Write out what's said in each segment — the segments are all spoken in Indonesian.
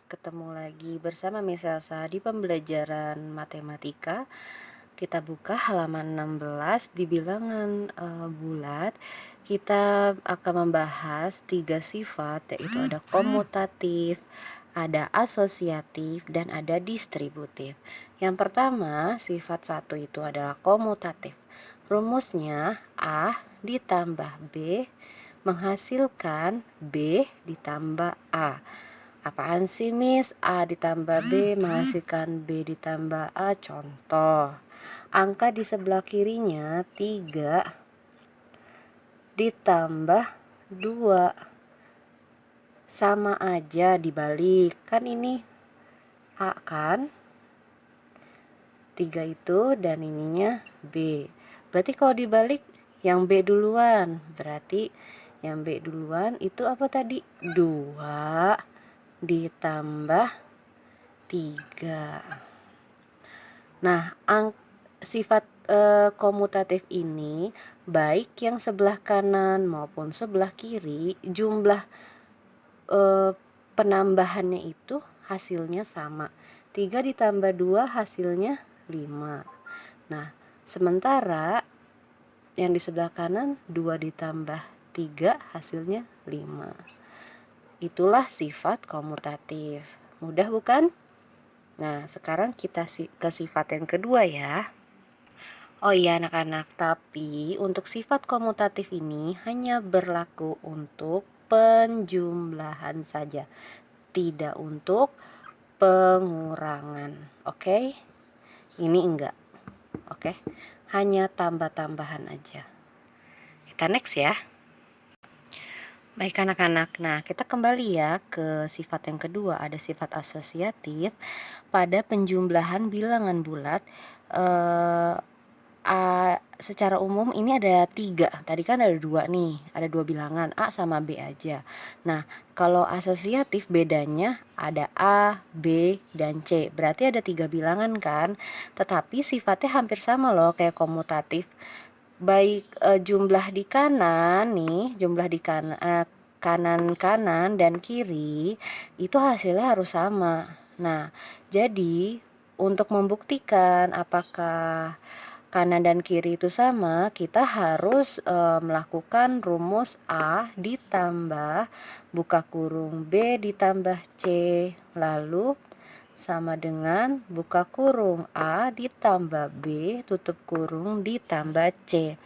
Ketemu lagi bersama Miss Elsa di pembelajaran matematika. Kita buka halaman 16 di bilangan bulat. Kita akan membahas 3 sifat, yaitu ada komutatif, ada asosiatif, dan ada distributif. Yang pertama, sifat 1 itu adalah komutatif. Rumusnya A ditambah B menghasilkan B ditambah A. Apaan sih, Miss? A ditambah B menghasilkan B ditambah A. Contoh, angka di sebelah kirinya 3 ditambah 2. Sama aja dibalik. Kan ini A kan? 3 itu dan ininya B. Berarti kalau dibalik yang B duluan. Berarti yang B duluan itu apa tadi? 2 ditambah 3. Nah, sifat komutatif ini baik yang sebelah kanan maupun sebelah kiri, jumlah penambahannya itu hasilnya sama. 3 ditambah 2 hasilnya 5. Nah, sementara yang di sebelah kanan 2 ditambah 3 hasilnya 5. Itulah sifat komutatif. Mudah bukan? Nah, sekarang kita ke sifat yang kedua ya. Oh iya anak-anak, tapi untuk sifat komutatif ini hanya berlaku untuk penjumlahan saja, tidak untuk pengurangan. Oke? Ini enggak. Oke? Hanya tambah-tambahan aja. Kita next ya. Baik anak-anak, nah kita kembali ya ke sifat yang kedua, ada sifat asosiatif. Pada penjumlahan bilangan bulat, secara umum ini ada 3, tadi kan ada 2 nih, ada 2 bilangan, A sama B aja. Nah, kalau asosiatif bedanya ada A, B, dan C, berarti ada 3 bilangan kan, tetapi sifatnya hampir sama loh kayak komutatif. Baik jumlah di kanan nih, jumlah di kanan dan kiri itu hasilnya harus sama. Nah, jadi untuk membuktikan apakah kanan dan kiri itu sama, kita harus melakukan rumus A ditambah buka kurung B ditambah C, lalu sama dengan buka kurung A ditambah B tutup kurung ditambah C.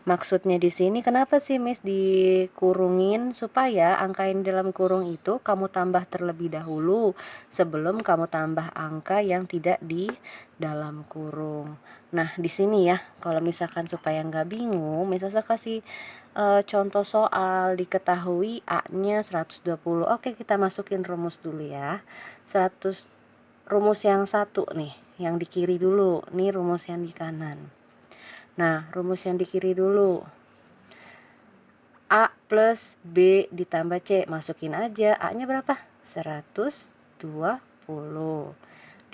Maksudnya di sini kenapa sih Miss dikurungin? Supaya angka yang dalam kurung itu kamu tambah terlebih dahulu sebelum kamu tambah angka yang tidak di dalam kurung. Nah, di sini ya, kalau misalkan supaya nggak bingung, misalnya kasih contoh soal diketahui A-nya 120. Oke, kita masukin rumus dulu ya. 100 rumus yang satu nih, yang di kiri dulu. Nih rumus yang di kanan. Nah, rumus yang di kiri dulu. A plus B ditambah C. Masukin aja. A-nya berapa? 120.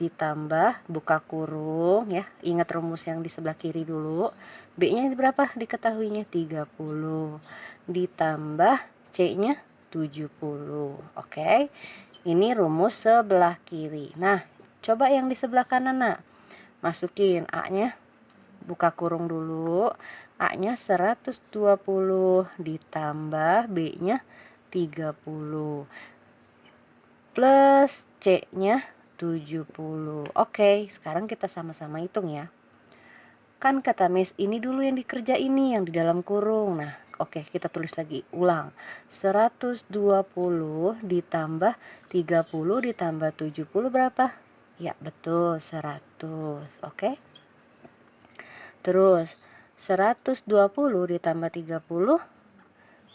Ditambah buka kurung ya. Ingat rumus yang di sebelah kiri dulu. B-nya berapa diketahuinya? 30. Ditambah C-nya 70. Oke. Ini rumus sebelah kiri. Nah, coba yang di sebelah kanan nak. Masukin A-nya, buka kurung dulu. A-nya 120 ditambah B-nya 30 plus C-nya 70. Oke, sekarang kita sama-sama hitung ya. Kan kata Miss ini dulu yang dikerja ini yang di dalam kurung. Nah, oke, kita tulis lagi, ulang. 120 ditambah 30 ditambah 70 berapa? Ya, betul, 100. Oke. Terus 120 ditambah 30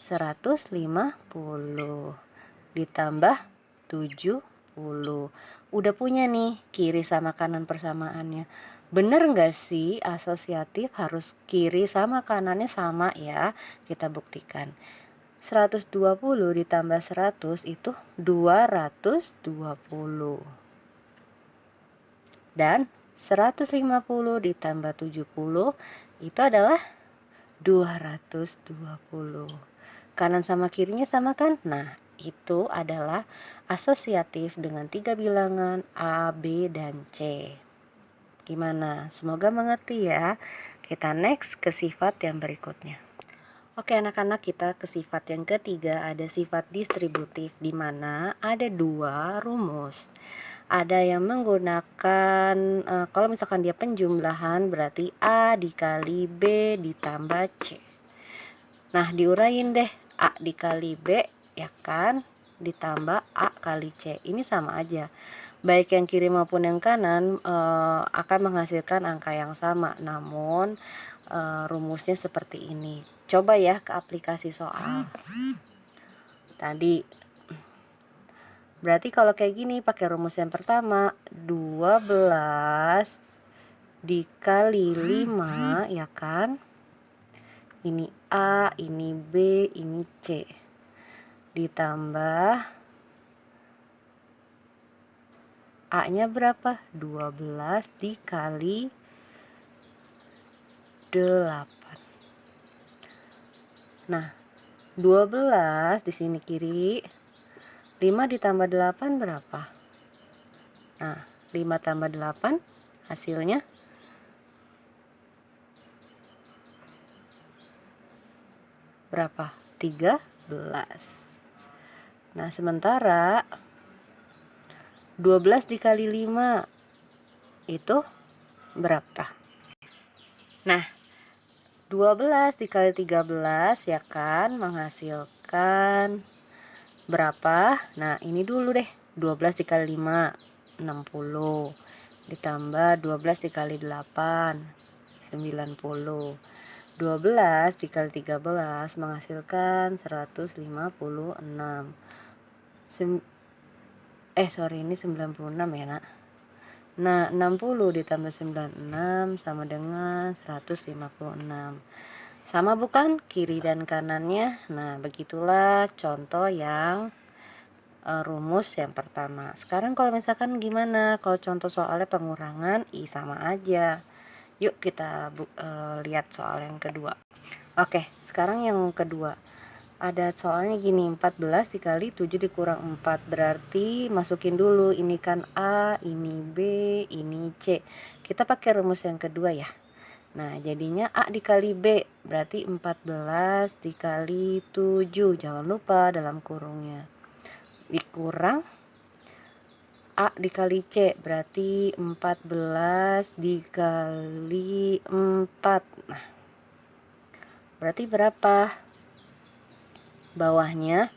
150 ditambah 70. Udah punya nih kiri sama kanan persamaannya. Bener nggak sih asosiatif harus kiri sama kanannya sama ya? Kita buktikan. 120 ditambah 100 itu 220. Dan 150 ditambah 70 itu adalah 220. Kanan sama kirinya sama kan? Nah, itu adalah asosiatif dengan 3 bilangan A, B, dan C. Gimana? Semoga mengerti ya. Kita next ke sifat yang berikutnya. Oke anak-anak, kita ke sifat yang ketiga, ada sifat distributif, di mana ada 2 rumus. Ada yang menggunakan kalau misalkan dia penjumlahan berarti A dikali B ditambah C. Nah, diurain deh, A dikali B ya kan, ditambah A kali C. Ini sama aja. Baik yang kiri maupun yang kanan akan menghasilkan angka yang sama, namun rumusnya seperti ini. Coba ya ke aplikasi soal. Tadi berarti kalau kayak gini pakai rumus yang pertama, 12 dikali 5 ya kan. Ini A, ini B, ini C. Ditambah A-nya berapa? 12 dikali 8. Nah, 12 di sini kiri. 5 ditambah 8 berapa? Nah, 5 tambah 8 hasilnya berapa? 13. Nah, sementara 12 dikali 5 itu berapa? Nah, 12 dikali 13 ya kan menghasilkan berapa? Nah, ini dulu deh. 12 dikali 5 60. Ditambah 12 dikali 8 90. 12 dikali 13 menghasilkan 156. Ini 96 ya nak. Nah, 60 ditambah 96 sama dengan 156. Sama bukan kiri dan kanannya? Nah, begitulah contoh yang rumus yang pertama. Sekarang kalau misalkan gimana? Kalau contoh soalnya pengurangan, sama aja. Yuk kita lihat soal yang kedua. Oke, sekarang yang kedua. Ada soalnya gini, 14 dikali 7 dikurang 4. Berarti masukin dulu, ini kan A, ini B, ini C. Kita pakai rumus yang kedua ya. Nah, jadinya A dikali B, berarti 14 dikali 7. Jangan lupa dalam kurungnya. Dikurang A dikali C, berarti 14 dikali 4. Nah, berarti berapa? Bawahnya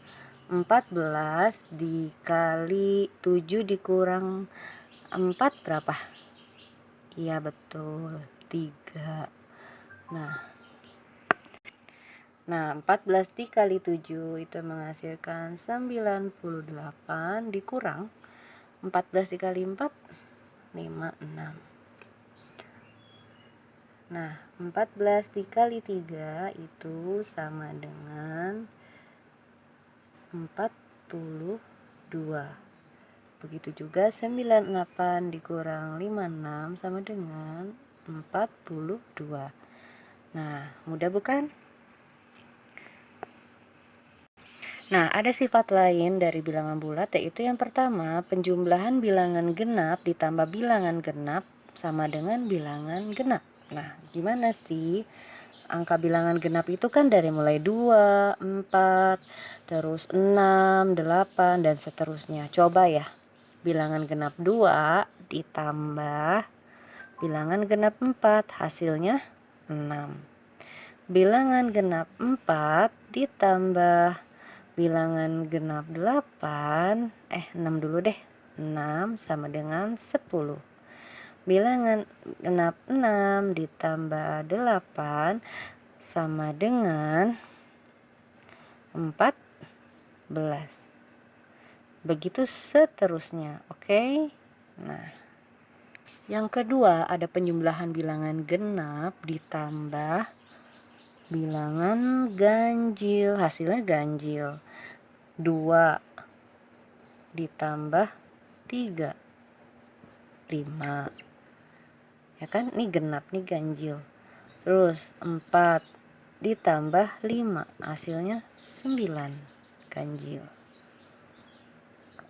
14 dikali 7 dikurang 4 berapa? Iya betul, 3. Nah 14 dikali 7 itu menghasilkan 98 dikurang 14 dikali 4 56. Nah 14 dikali 3 itu sama dengan 42. Begitu juga 98 dikurang 56 sama dengan 42. Nah, mudah bukan? Nah, ada sifat lain dari bilangan bulat, yaitu yang pertama, penjumlahan bilangan genap ditambah bilangan genap sama dengan bilangan genap. Nah, gimana sih? Angka bilangan genap itu kan dari mulai 2, 4, terus 6, 8, dan seterusnya. Coba ya, bilangan genap 2 ditambah bilangan genap 4, hasilnya 6. Bilangan genap 4 ditambah bilangan genap 8, 6 dulu deh, 6 sama dengan 10. Bilangan genap 6 ditambah 8 sama dengan 14. Begitu seterusnya, oke? Nah, yang kedua ada penjumlahan bilangan genap ditambah bilangan ganjil, hasilnya ganjil. 2 ditambah 3, 5. Ya kan, ini genap, nih ganjil. Terus 4 ditambah 5, hasilnya 9 ganjil.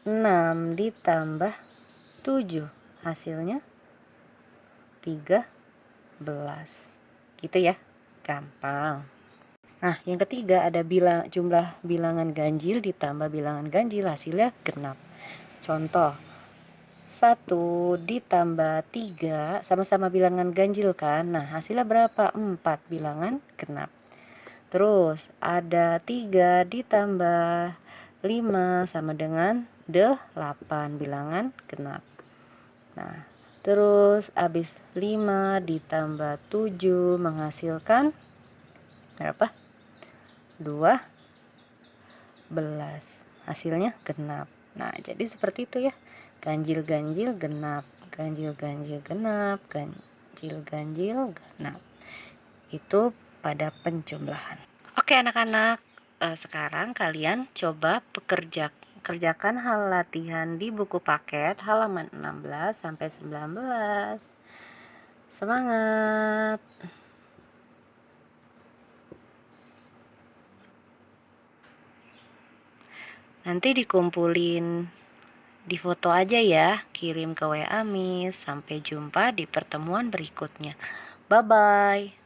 6 ditambah 7, hasilnya 13. Gitu ya, gampang. Nah, yang ketiga ada jumlah bilangan ganjil ditambah bilangan ganjil, hasilnya genap. Contoh, 1 ditambah 3 sama-sama bilangan ganjil kan. Nah, hasilnya berapa? 4, bilangan genap. Terus ada 3 ditambah 5 sama dengan 8, bilangan genap. Nah, terus habis 5 ditambah 7 menghasilkan berapa? 12, hasilnya genap. Nah, jadi seperti itu ya, ganjil-ganjil genap, ganjil-ganjil genap, ganjil-ganjil genap. Itu pada penjumlahan. Oke anak-anak, sekarang kalian coba kerjakan hal latihan di buku paket halaman 16 sampai 19. Semangat! Nanti dikumpulin di foto aja ya, kirim ke WA Miss. Sampai jumpa di pertemuan berikutnya. Bye-bye.